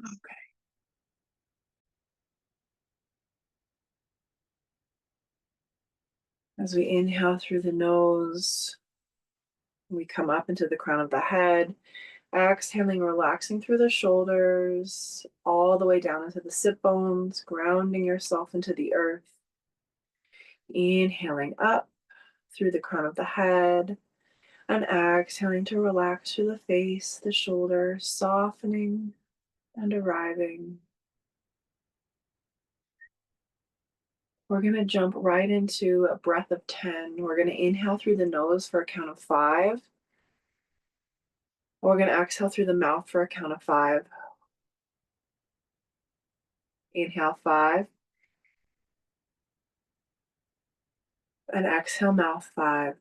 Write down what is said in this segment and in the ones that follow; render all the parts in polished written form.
Okay. As we inhale through the nose, we come up into the crown of the head. Exhaling, relaxing through the shoulders, all the way down into the sit bones, grounding yourself into the earth. Inhaling up through the crown of the head, and exhaling to relax through the face, the shoulders, softening and arriving. We're going to jump right into a breath of 10. We're going to inhale through the nose for a count of 5. We're going to exhale through the mouth for a count of 5. Inhale 5, and exhale mouth 5.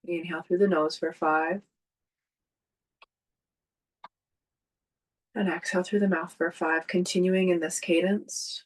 Inhale through the nose for 5, and exhale through the mouth for 5, continuing in this cadence.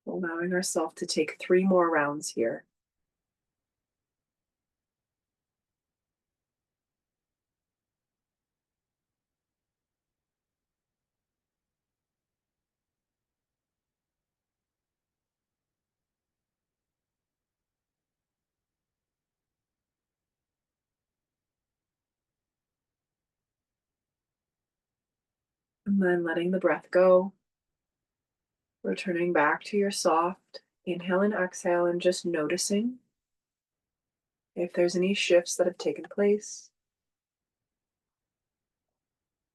Allowing ourselves to take 3 more rounds here. And then letting the breath go, returning back to your soft inhale and exhale, and just noticing if there's any shifts that have taken place,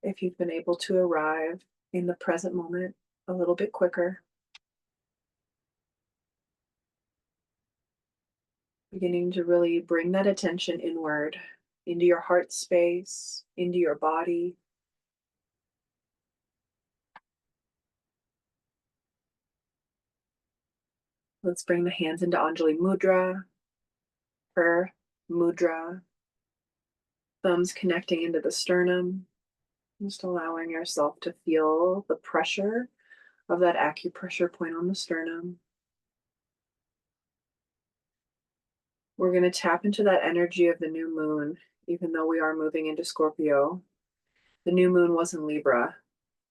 if you've been able to arrive in the present moment a little bit quicker, beginning to really bring that attention inward into your heart space, into your body. Let's bring the hands into Anjali Mudra, prayer mudra, thumbs connecting into the sternum, just allowing yourself to feel the pressure of that acupressure point on the sternum. We're going to tap into that energy of the new moon, even though we are moving into Scorpio. The new moon was in Libra,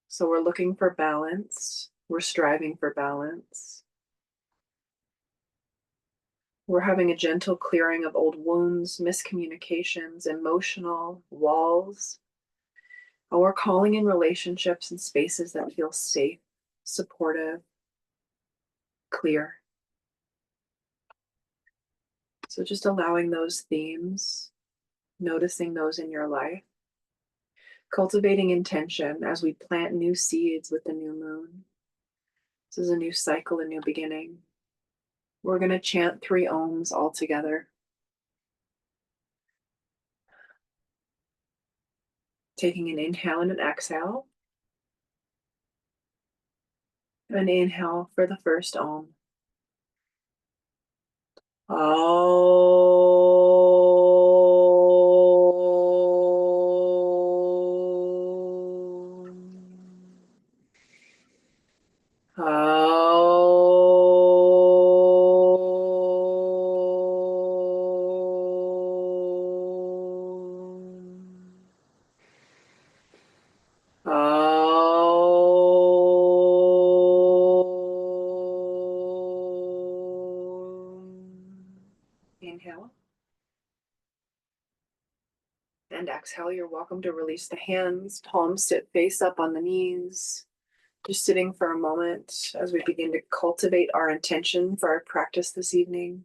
so we're looking for balance. We're striving for balance. We're having a gentle clearing of old wounds, miscommunications, emotional walls. And we're calling in relationships and spaces that feel safe, supportive, clear. So just allowing those themes, noticing those in your life, cultivating intention as we plant new seeds with the new moon. This is a new cycle, a new beginning. We're going to chant 3 ohms all together. Taking an inhale and an exhale. An inhale for the first ohm. Inhale and exhale. You're welcome to release the hands. Palms sit face up on the knees. Just sitting for a moment as we begin to cultivate our intention for our practice this evening.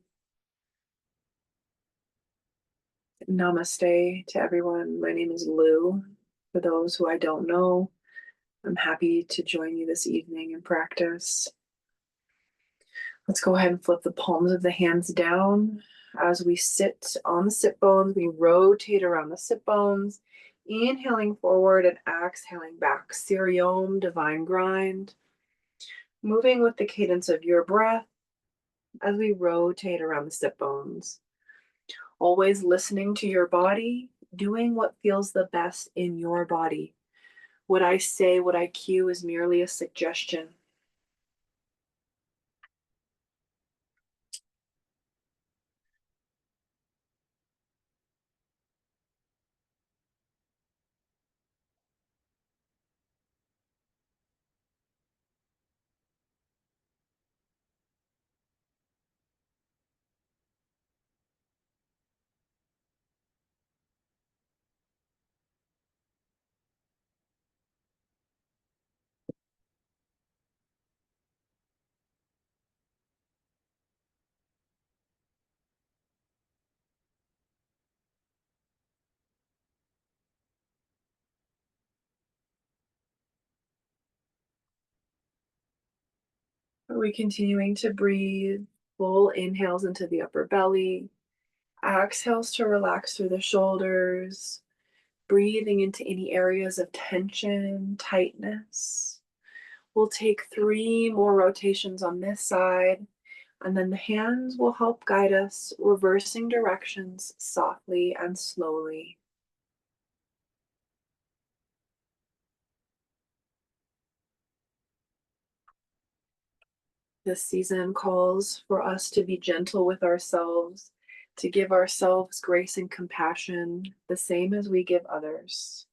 Namaste to everyone. My name is Lou. For those who I don't know, I'm happy to join you this evening in practice. Let's go ahead and flip the palms of the hands down. As we sit on the sit bones, we rotate around the sit bones, inhaling forward and exhaling back. Siriom, divine grind. Moving with the cadence of your breath as we rotate around the sit bones. Always listening to your body, doing what feels the best in your body. What I say, what I cue is merely a suggestion. Are we continuing to breathe? Full inhales into the upper belly, exhales to relax through the shoulders, breathing into any areas of tension, tightness. We'll take 3 more rotations on this side, and then the hands will help guide us, reversing directions softly and slowly. This season calls for us to be gentle with ourselves, to give ourselves grace and compassion, the same as we give others.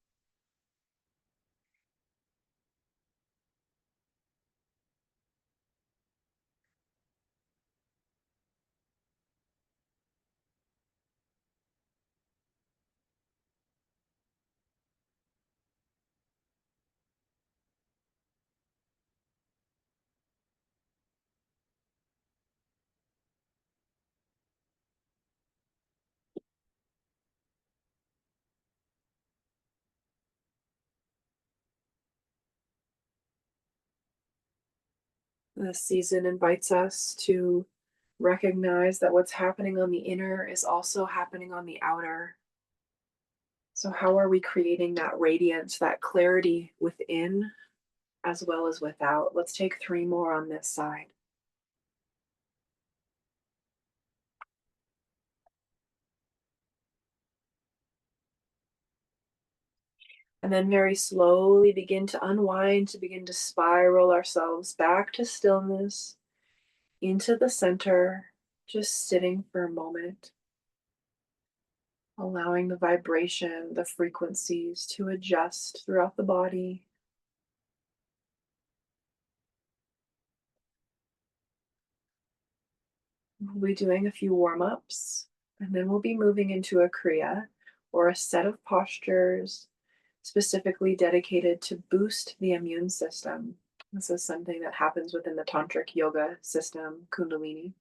This season invites us to recognize that what's happening on the inner is also happening on the outer. So, how are we creating that radiance, that clarity within as well as without? Let's take 3 more on this side. And then very slowly begin to unwind, to begin to spiral ourselves back to stillness, into the center, just sitting for a moment, allowing the vibration, the frequencies to adjust throughout the body. We'll be doing a few warm-ups, and then we'll be moving into a Kriya, or a set of postures specifically dedicated to boost the immune system. This is something that happens within the tantric yoga system, Kundalini.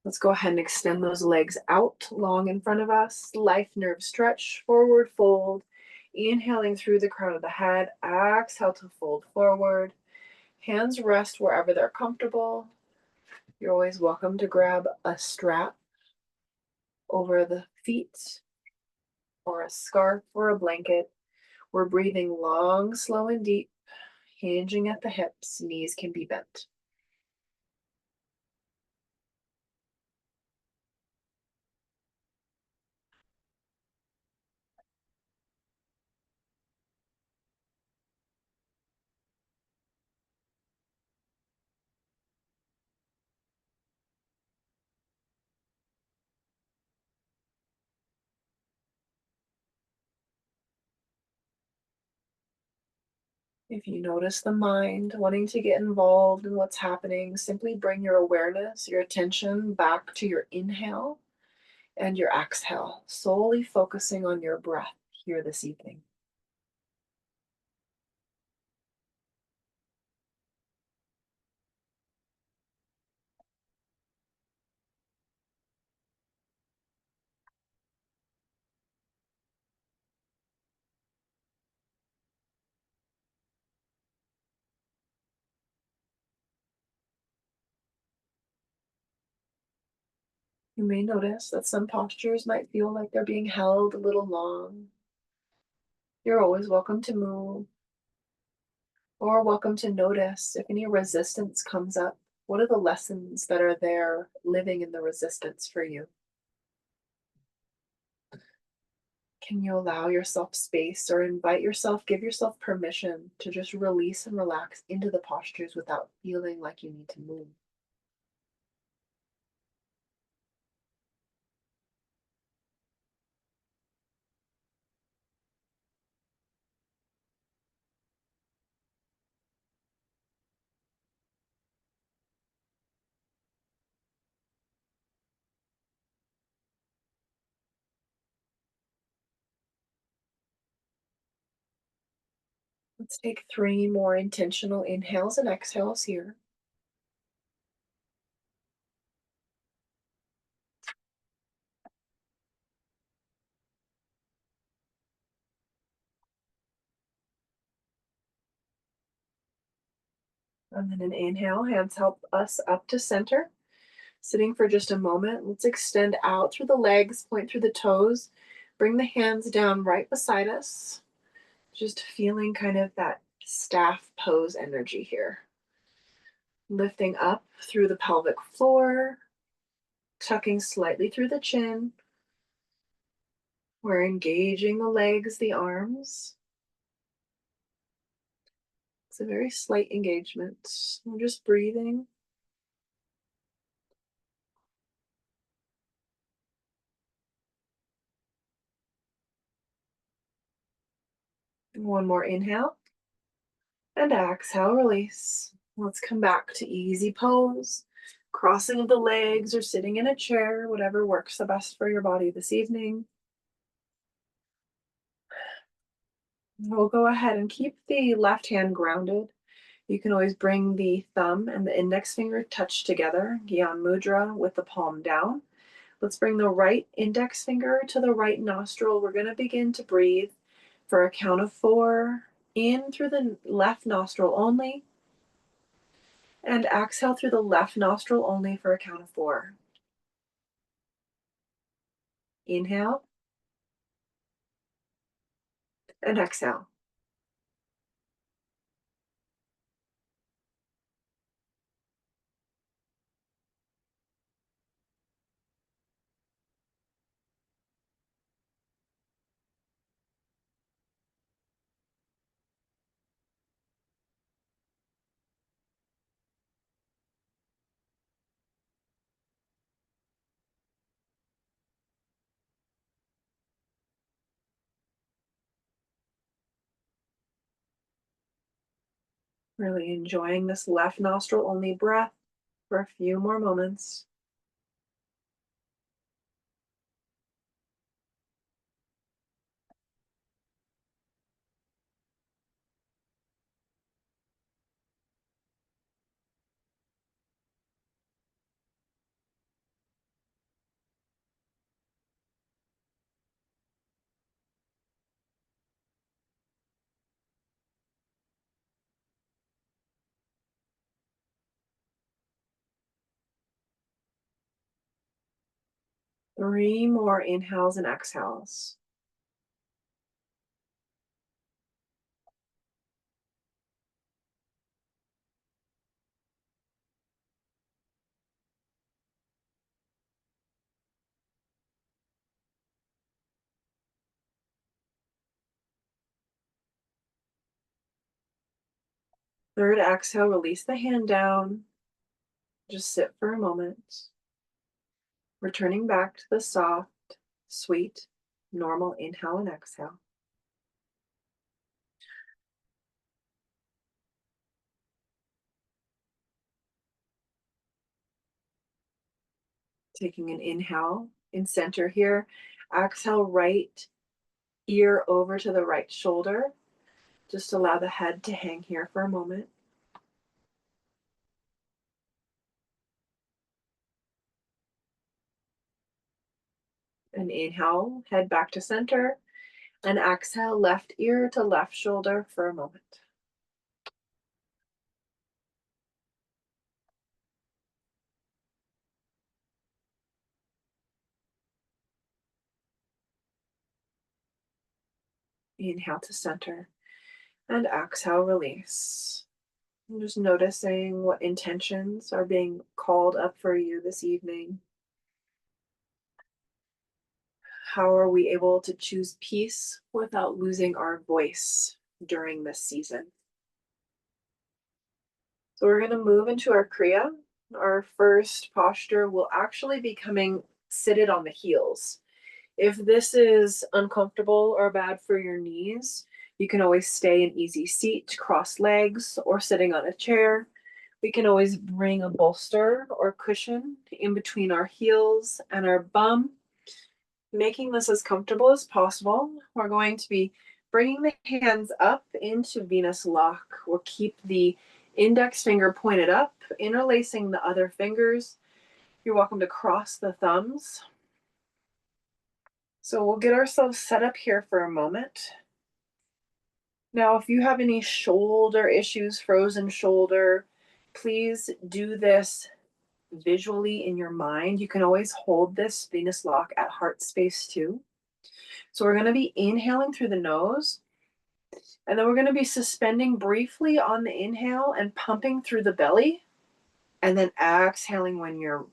Let's go ahead and extend those legs out long in front of us. Life nerve stretch, forward fold. Inhaling through the crown of the head. Exhale to fold forward. Hands rest wherever they're comfortable. You're always welcome to grab a strap over the feet or a scarf or a blanket. We're breathing long, slow, and deep, hinging at the hips. Knees can be bent. If you notice the mind wanting to get involved in what's happening, simply bring your awareness, your attention back to your inhale and your exhale, solely focusing on your breath here this evening. You may notice that some postures might feel like they're being held a little long. You're always welcome to move or welcome to notice if any resistance comes up. What are the lessons that are there living in the resistance for you? Can you allow yourself space or invite yourself, give yourself permission to just release and relax into the postures without feeling like you need to move? Let's take 3 more intentional inhales and exhales here. And then an inhale, hands help us up to center. Sitting for just a moment, let's extend out through the legs, point through the toes. Bring the hands down right beside us. Just feeling kind of that staff pose energy here. Lifting up through the pelvic floor, tucking slightly through the chin. We're engaging the legs, the arms. It's a very slight engagement. We're just breathing. And one more inhale. And exhale, release. Let's come back to easy pose. Crossing of the legs or sitting in a chair, whatever works the best for your body this evening. We'll go ahead and keep the left hand grounded. You can always bring the thumb and the index finger touch together, Gyan Mudra with the palm down. Let's bring the right index finger to the right nostril. We're going to begin to breathe for a count of 4. In through the left nostril only, and exhale through the left nostril only for a count of 4. Inhale and exhale. Really enjoying this left nostril only breath for a few more moments. Three more inhales and exhales. Third exhale, release the hand down. Just sit for a moment. Returning back to the soft, sweet, normal inhale and exhale. Taking an inhale in center here. Exhale, right ear over to the right shoulder. Just allow the head to hang here for a moment. And inhale, head back to center. And exhale, left ear to left shoulder for a moment. Inhale to center and exhale, release. And just noticing what intentions are being called up for you this evening. How are we able to choose peace without losing our voice during this season? So we're going to move into our Kriya. Our first posture will actually be coming seated on the heels. If this is uncomfortable or bad for your knees, you can always stay in easy seat, cross legs, or sitting on a chair. We can always bring a bolster or cushion in between our heels and our bum, making this as comfortable as possible. We're going to be bringing the hands up into Venus lock. We'll keep the index finger pointed up, interlacing the other fingers. You're welcome to cross the thumbs. So we'll get ourselves set up here for a moment. Now, if you have any shoulder issues, frozen shoulder, please do this visually in your mind. You can always hold this Venus lock at heart space too. So we're going to be inhaling through the nose, and then we're going to be suspending briefly on the inhale and pumping through the belly, and then exhaling when you're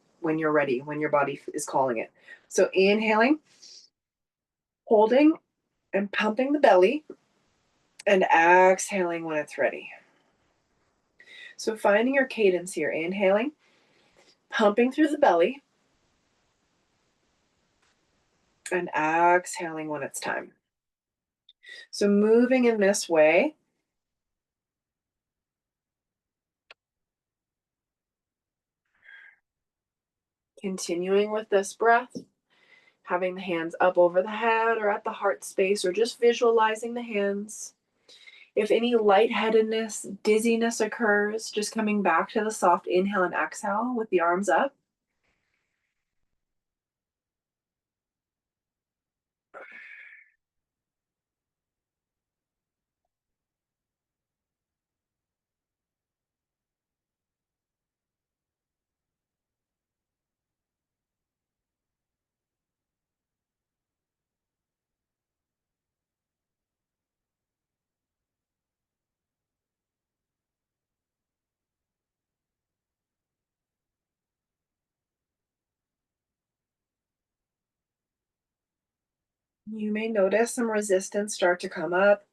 ready, when your body is calling it. So inhaling, holding, and pumping the belly, and exhaling when it's ready. So finding your cadence here, inhaling, pumping through the belly, and exhaling when it's time. So moving in this way. Continuing with this breath, having the hands up over the head or at the heart space, or just visualizing the hands. If any lightheadedness, dizziness occurs, just coming back to the soft inhale and exhale with the arms up. You may notice some resistance start to come up.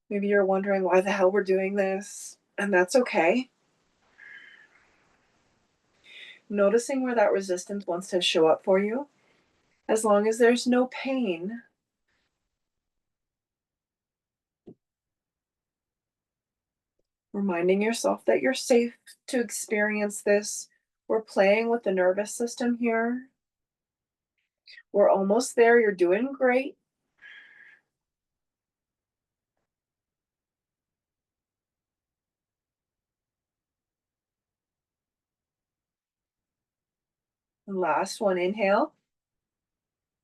Maybe you're wondering why the hell we're doing this, and that's okay. Noticing where that resistance wants to show up for you, as long as there's no pain. Reminding yourself that you're safe to experience this. We're playing with the nervous system here. We're almost there. You're doing great. Last one, inhale,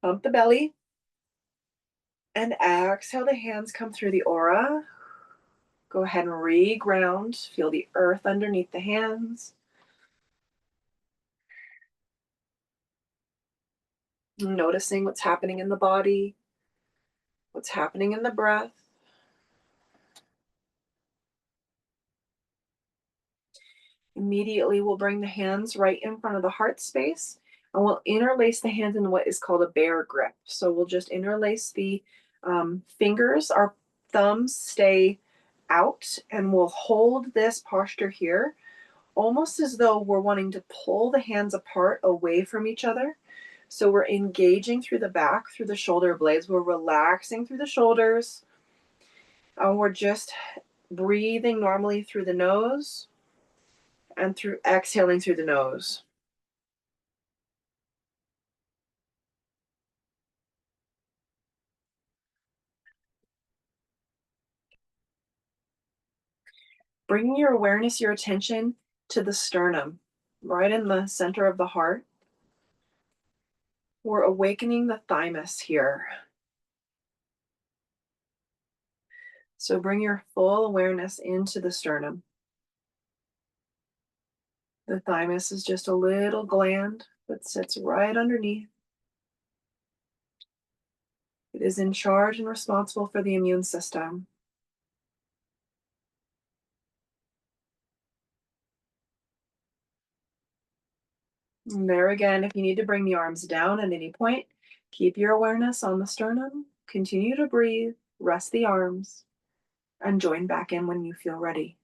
pump the belly, and exhale, the hands come through the aura. Go ahead and re-ground. Feel the earth underneath the hands. Noticing what's happening in the body, what's happening in the breath. Immediately, we'll bring the hands right in front of the heart space, and we'll interlace the hands in what is called a bear grip. So we'll just interlace the fingers. Our thumbs stay out, and we'll hold this posture here, almost as though we're wanting to pull the hands apart away from each other. So we're engaging through the back, through the shoulder blades. We're relaxing through the shoulders. And we're just breathing normally through the nose and through exhaling through the nose. Bringing your awareness, your attention to the sternum, right in the center of the heart. We're awakening the thymus here. So bring your full awareness into the sternum. The thymus is just a little gland that sits right underneath. It is in charge and responsible for the immune system. And there again, if you need to bring the arms down at any point, keep your awareness on the sternum, continue to breathe, rest the arms, and join back in when you feel ready.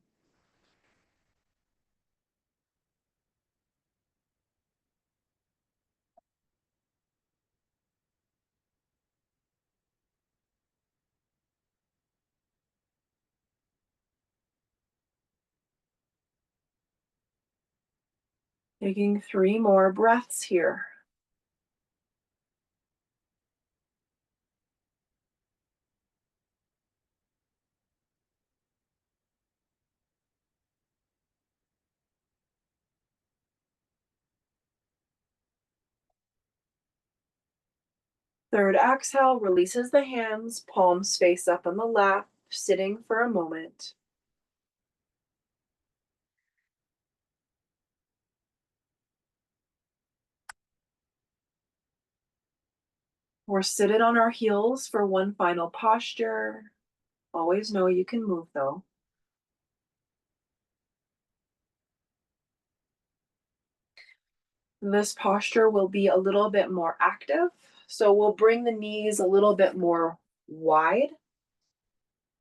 Taking 3 more breaths here. Third exhale releases the hands, palms face up on the lap, sitting for a moment. We're seated on our heels for one final posture. Always know you can move though. This posture will be a little bit more active. So we'll bring the knees a little bit more wide.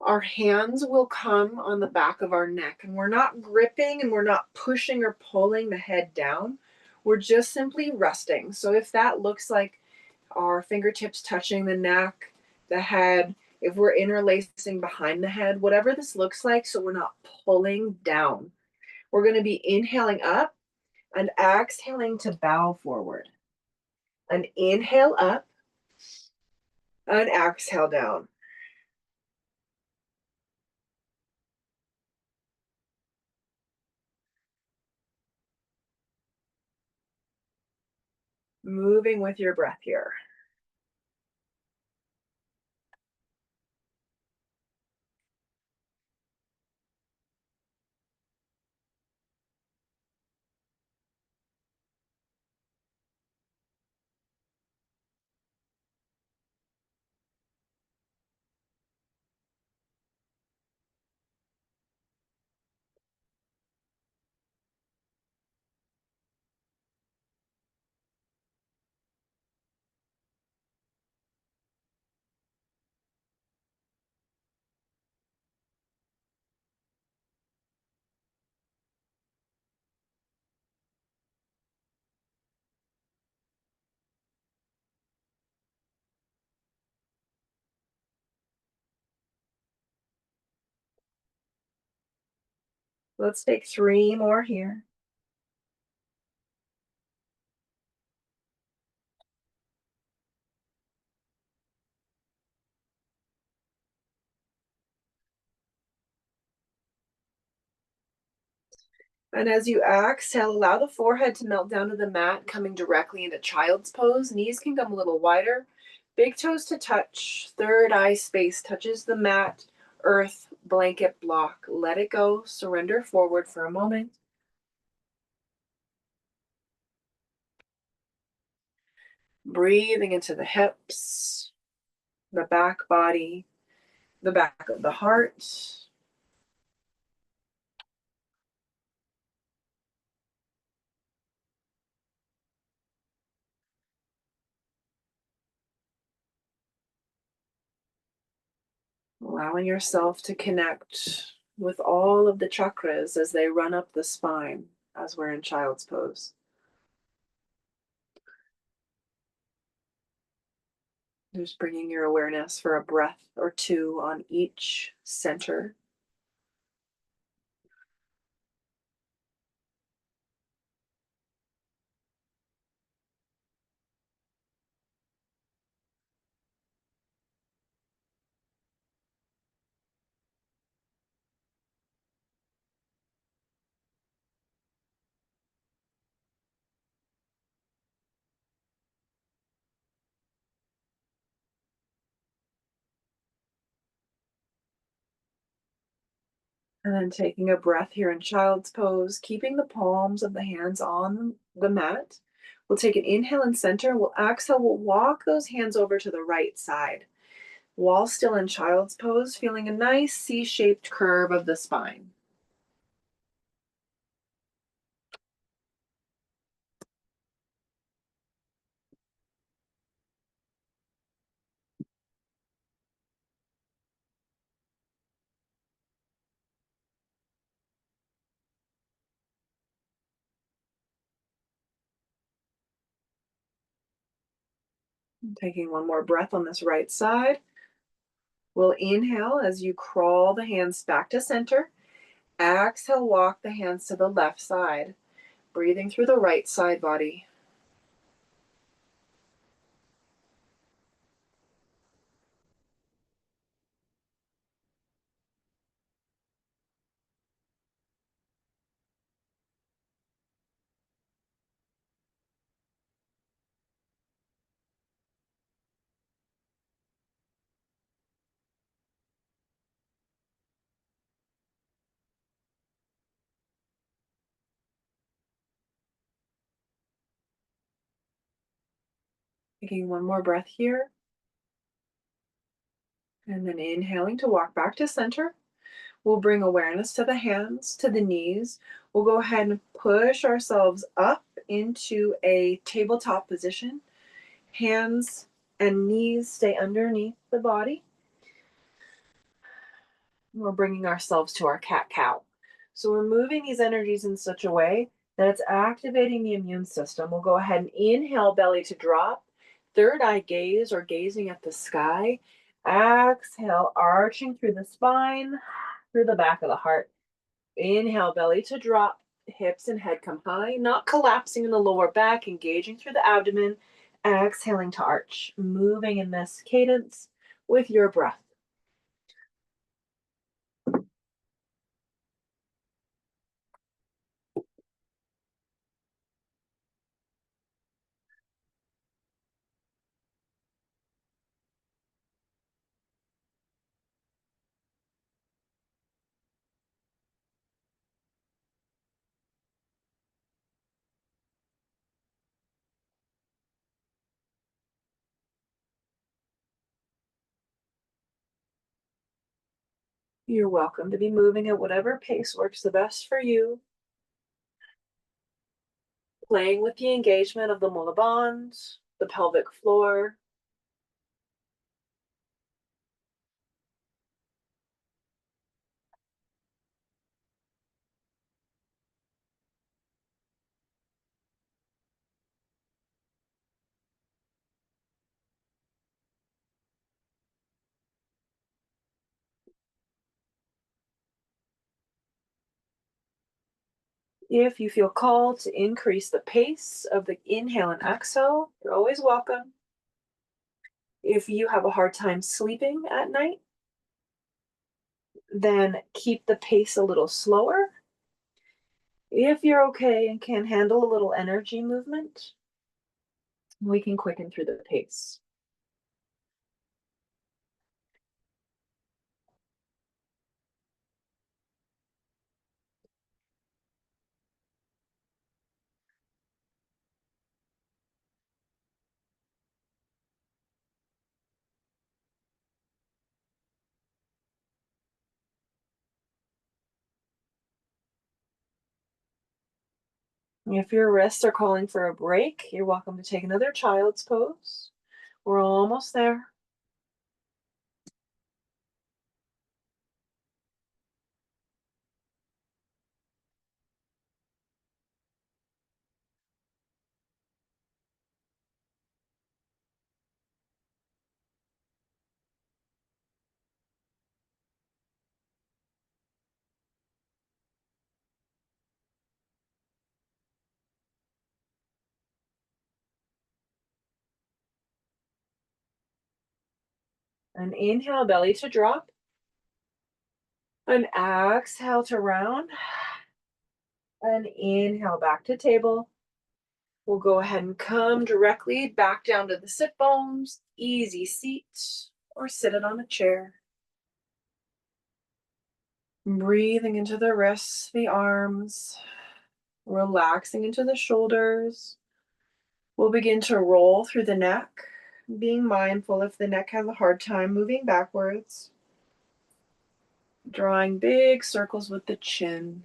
Our hands will come on the back of our neck, and we're not gripping and we're not pushing or pulling the head down. We're just simply resting. So if that looks like our fingertips touching the neck, the head, if we're interlacing behind the head, whatever this looks like, so we're not pulling down. We're going to be inhaling up and exhaling to bow forward. An inhale up and exhale down. Moving with your breath here. Let's take 3 more here. And as you exhale, allow the forehead to melt down to the mat, coming directly into child's pose. Knees can come a little wider. Big toes to touch. Third eye space touches the mat, earth, blanket, block. Let it go. Surrender forward for a moment. Breathing into the hips, the back body, the back of the heart. Allowing yourself to connect with all of the chakras as they run up the spine as we're in child's pose. Just bringing your awareness for a breath or two on each center. And then taking a breath here in child's pose, keeping the palms of the hands on the mat. We'll take an inhale and center. We'll exhale. We'll walk those hands over to the right side. While still in child's pose, feeling a nice C-shaped curve of the spine. Taking one more breath on this right side. We'll inhale as you crawl the hands back to center. Exhale, walk the hands to the left side. Breathing through the right side body. Taking one more breath here. And then inhaling to walk back to center. We'll bring awareness to the hands, to the knees. We'll go ahead and push ourselves up into a tabletop position. Hands and knees stay underneath the body. We're bringing ourselves to our cat-cow. So we're moving these energies in such a way that it's activating the immune system. We'll go ahead and inhale, belly to drop. Third eye gaze or gazing at the sky. Exhale, arching through the spine, through the back of the heart. Inhale, belly to drop. Hips and head come high, not collapsing in the lower back, engaging through the abdomen. Exhaling to arch, moving in this cadence with your breath. You're welcome to be moving at whatever pace works the best for you. Playing with the engagement of the molar bonds, the pelvic floor. If you feel called to increase the pace of the inhale and exhale, you're always welcome. If you have a hard time sleeping at night, then keep the pace a little slower. If you're okay and can handle a little energy movement, we can quicken through the pace. If your wrists are calling for a break, you're welcome to take another child's pose. We're almost there. An inhale, belly to drop. An exhale to round. An inhale back to table. We'll go ahead and come directly back down to the sit bones. Easy seat or sit it on a chair. Breathing into the wrists, the arms, relaxing into the shoulders. We'll begin to roll through the neck. Being mindful if the neck has a hard time moving backwards. Drawing big circles with the chin.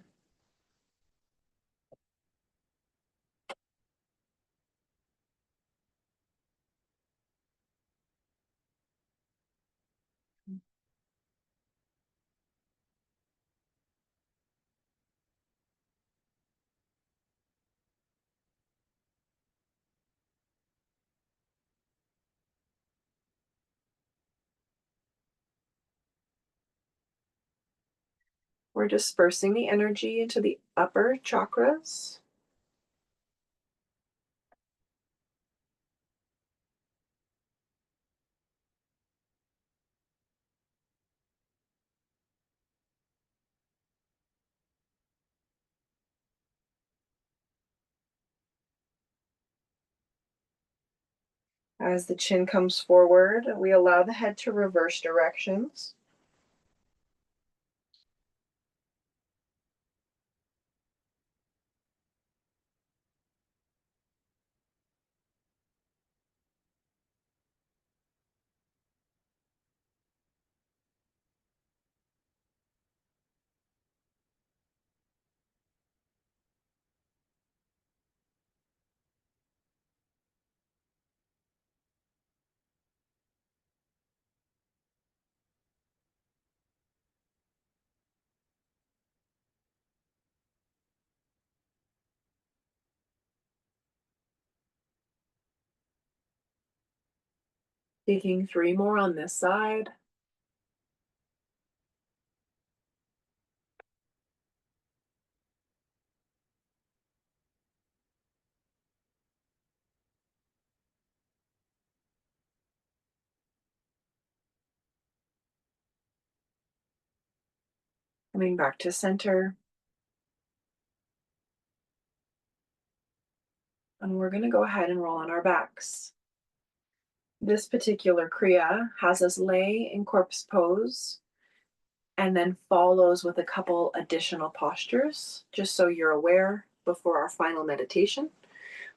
We're dispersing the energy into the upper chakras. As the chin comes forward, we allow the head to reverse directions. Taking 3 more on this side. Coming back to center. And we're going to go ahead and roll on our backs. This particular Kriya has us lay in corpse pose and then follows with a couple additional postures, just so you're aware before our final meditation.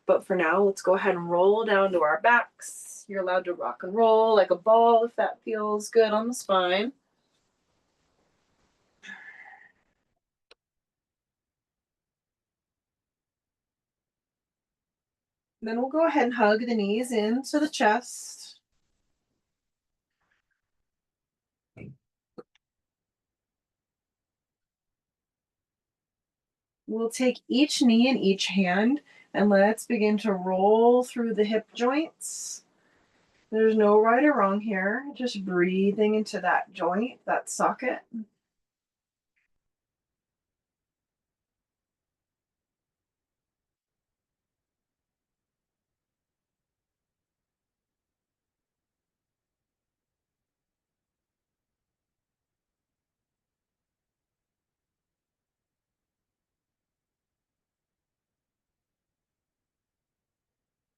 But for now, let's go ahead and roll down to our backs. You're allowed to rock and roll like a ball if that feels good on the spine. Then we'll go ahead and hug the knees into the chest. We'll take each knee in each hand and let's begin to roll through the hip joints. There's no right or wrong here, just breathing into that joint, that socket.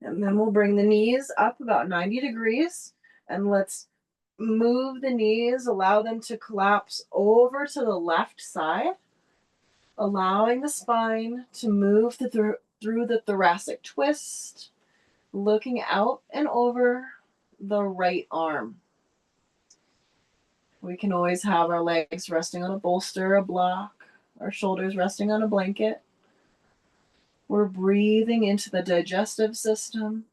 And then we'll bring the knees up about 90 degrees and let's move the knees, allow them to collapse over to the left side, allowing the spine to move through the thoracic twist, looking out and over the right arm. We can always have our legs resting on a bolster, a block, our shoulders resting on a blanket. We're breathing into the digestive system.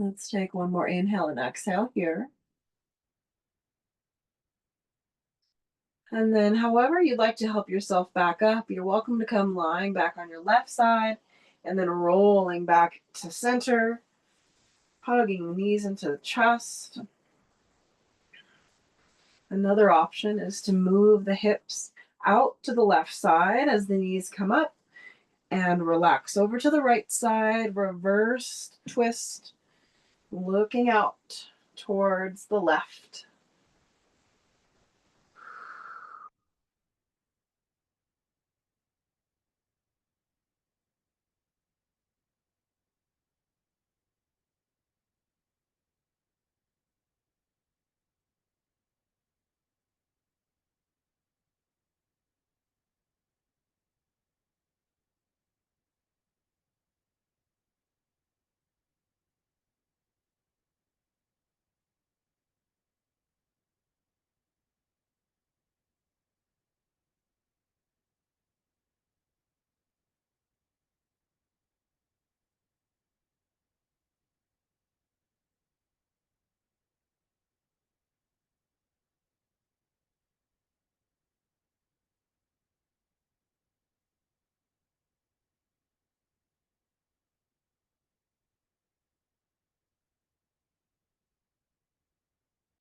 Let's take one more inhale and exhale here. And then however you'd like to help yourself back up, you're welcome to come lying back on your left side and then rolling back to center, hugging the knees into the chest. Another option is to move the hips out to the left side as the knees come up and relax over to the right side, reverse twist, looking out towards the left.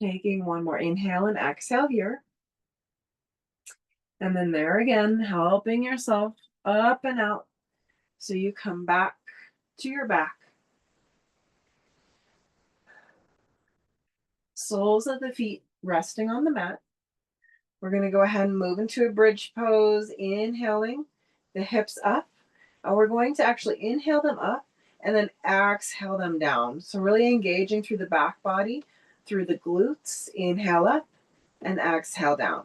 Taking one more inhale and exhale here. And then there again, helping yourself up and out. So you come back to your back. Soles of the feet resting on the mat. We're going to go ahead and move into a bridge pose, inhaling the hips up. And we're going to actually inhale them up and then exhale them down. So really engaging through the back body, through the glutes. Inhale up and exhale down.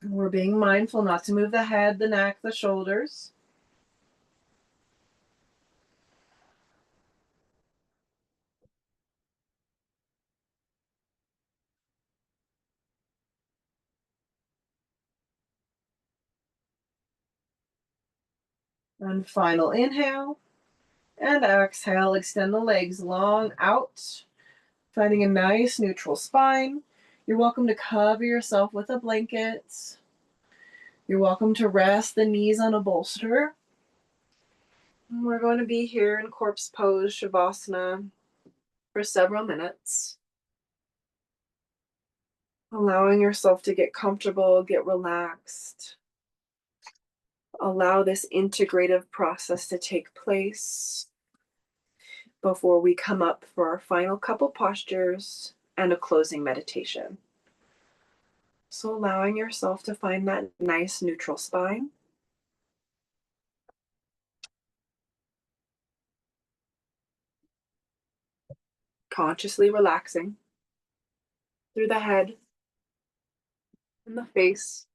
We're being mindful not to move the head, the neck, the shoulders. And final inhale and exhale. Extend the legs long out, finding a nice neutral spine. You're welcome to cover yourself with a blanket. You're welcome to rest the knees on a bolster. We're going to be here in corpse pose, Shavasana, for several minutes. Allowing yourself to get comfortable, get relaxed. Allow this integrative process to take place before we come up for our final couple postures and a closing meditation. So allowing yourself to find that nice neutral spine. Consciously relaxing through the head and the face,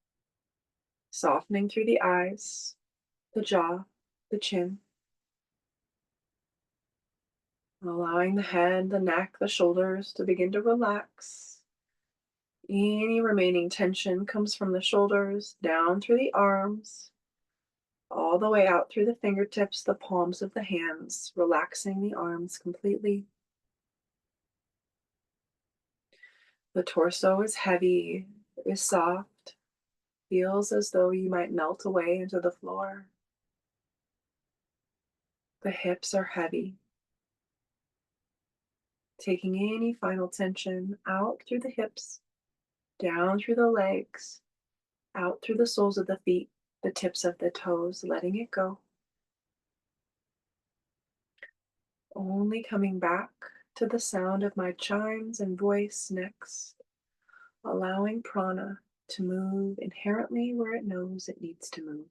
softening through the eyes, the jaw, the chin. Allowing the head, the neck, the shoulders to begin to relax. Any remaining tension comes from the shoulders, down through the arms, all the way out through the fingertips, the palms of the hands, relaxing the arms completely. The torso is heavy, is soft, feels as though you might melt away into the floor. The hips are heavy. Taking any final tension out through the hips, down through the legs, out through the soles of the feet, the tips of the toes, letting it go. Only coming back to the sound of my chimes and voice next, allowing prana to move inherently where it knows it needs to move.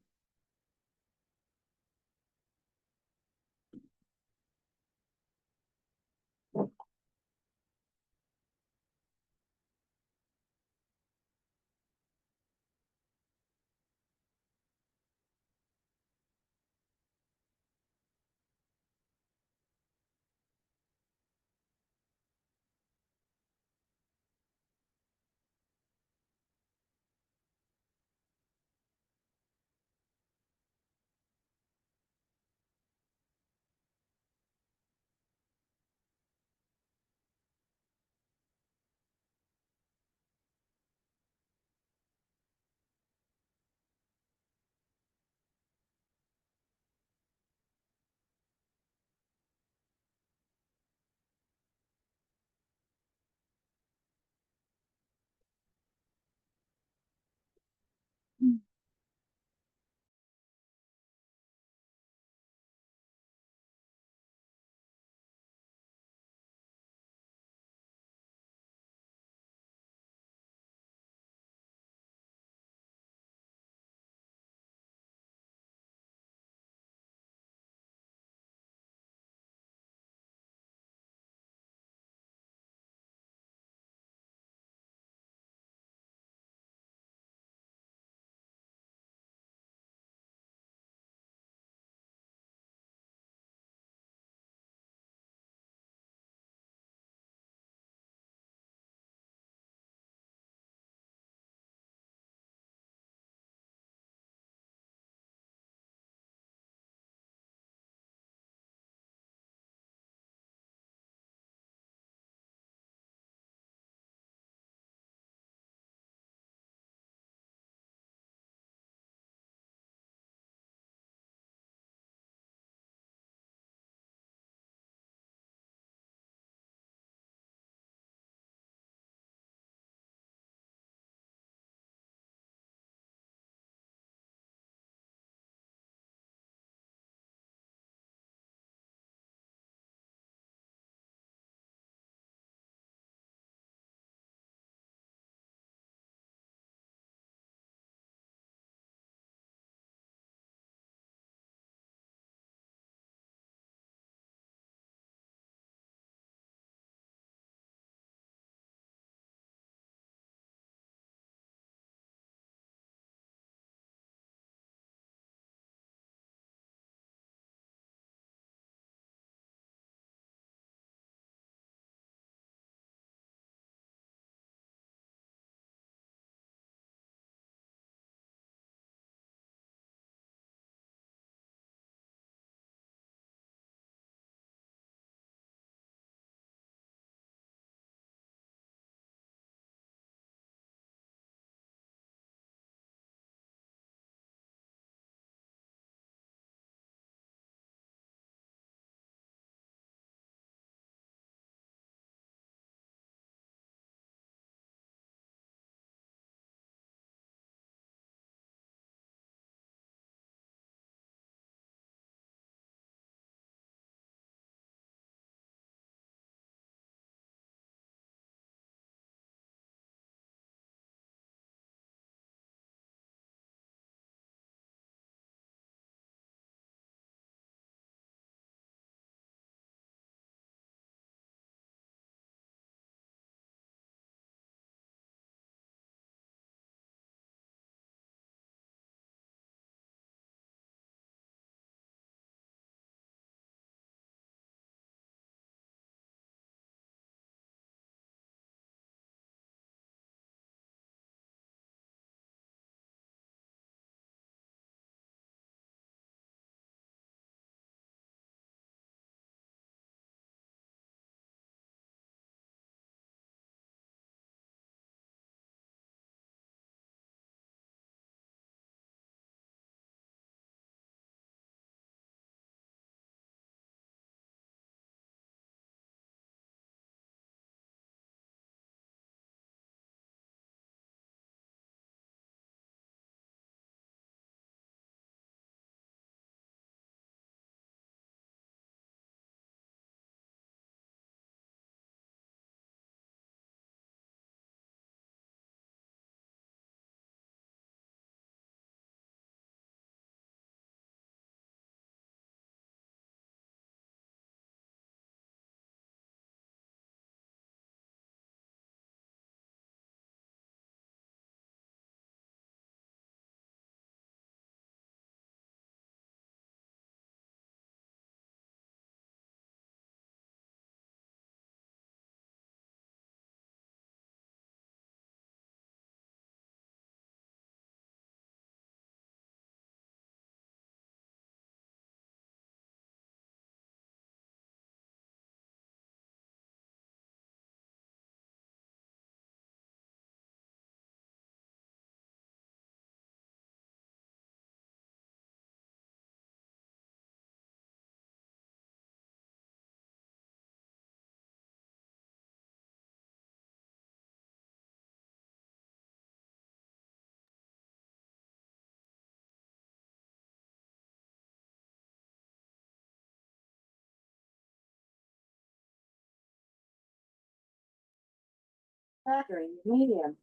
Battery medium.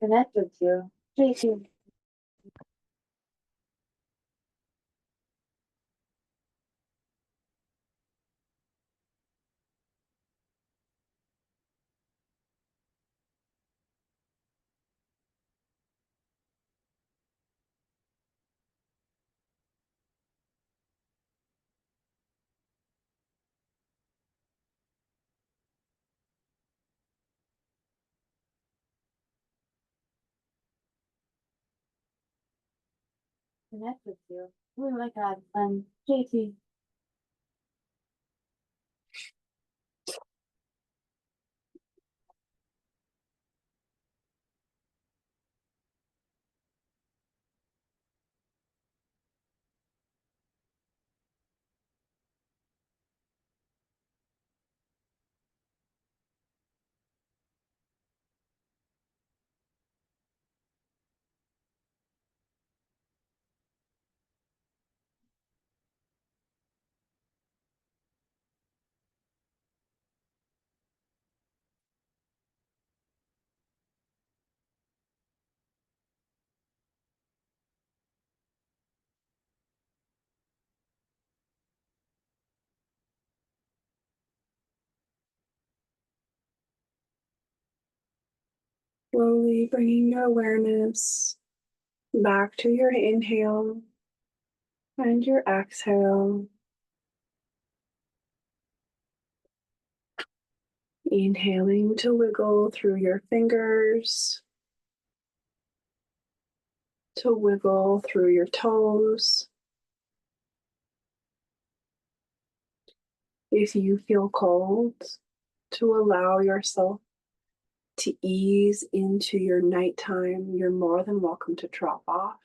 Connected to JC. Connected to. Oh my god. JT. Slowly bringing your awareness back to your inhale and your exhale. Inhaling to wiggle through your fingers, to wiggle through your toes. If you feel cold, to allow yourself to ease into your nighttime, you're more than welcome to drop off.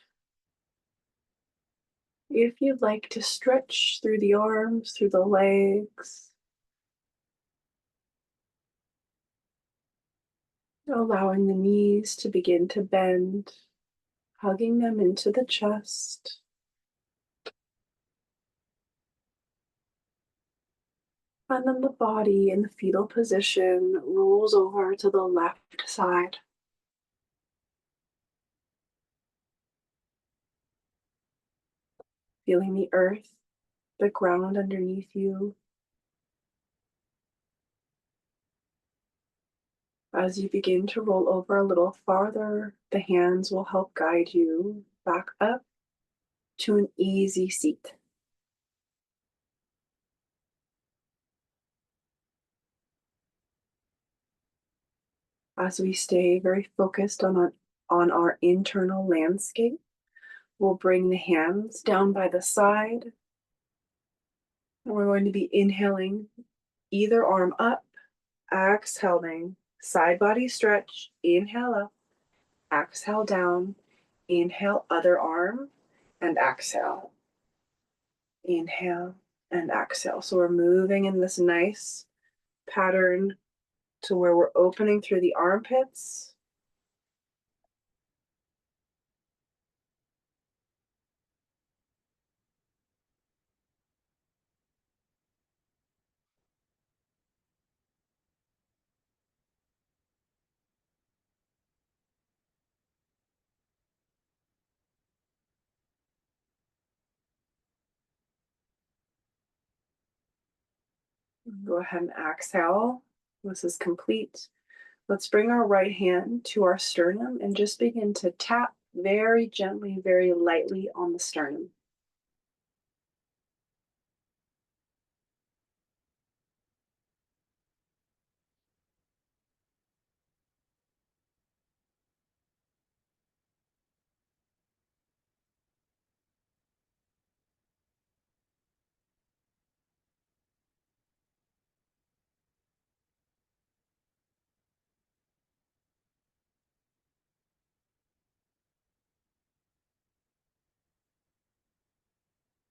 If you'd like to stretch through the arms, through the legs, allowing the knees to begin to bend, hugging them into the chest. And then the body in the fetal position rolls over to the left side. Feeling the earth, the ground underneath you. As you begin to roll over a little farther, the hands will help guide you back up to an easy seat. As we stay very focused on our internal landscape, we'll bring the hands down by the side. And we're going to be inhaling either arm up, exhaling, side body stretch, inhale up, exhale down, inhale other arm, and exhale. Inhale and exhale. So we're moving in this nice pattern to where we're opening through the armpits. Go ahead and exhale. This is complete. Let's bring our right hand to our sternum and just begin to tap very gently, very lightly on the sternum.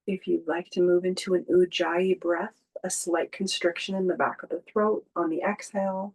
If you'd like to move into an ujjayi breath, a slight constriction in the back of the throat on the exhale.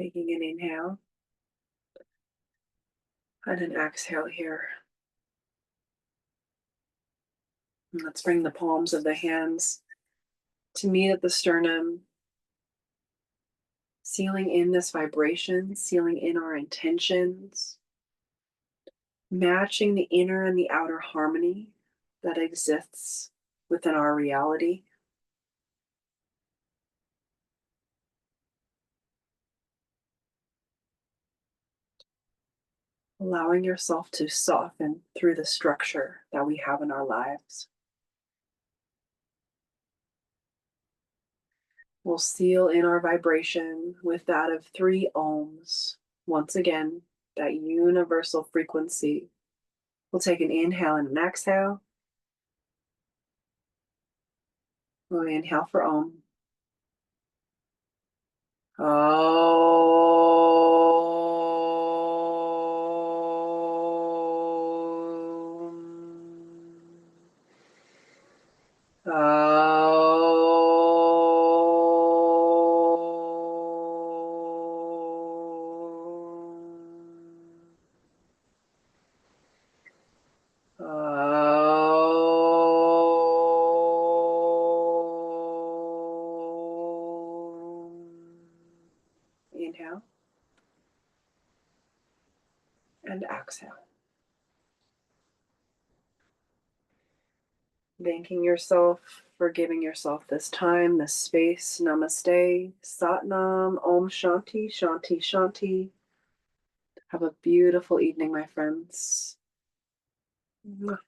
Taking an inhale and an exhale here. And let's bring the palms of the hands to meet at the sternum, sealing in this vibration, sealing in our intentions, matching the inner and the outer harmony that exists within our reality. Allowing yourself to soften through the structure that we have in our lives. We'll seal in our vibration with that of 3 ohms. Once again, that universal frequency. We'll take an inhale and an exhale. We'll inhale for ohm. Inhale and exhale. Thanking yourself for giving yourself this time, this space. Namaste, Satnam, Om Shanti, Shanti, Shanti. Have a beautiful evening, my friends. Mwah.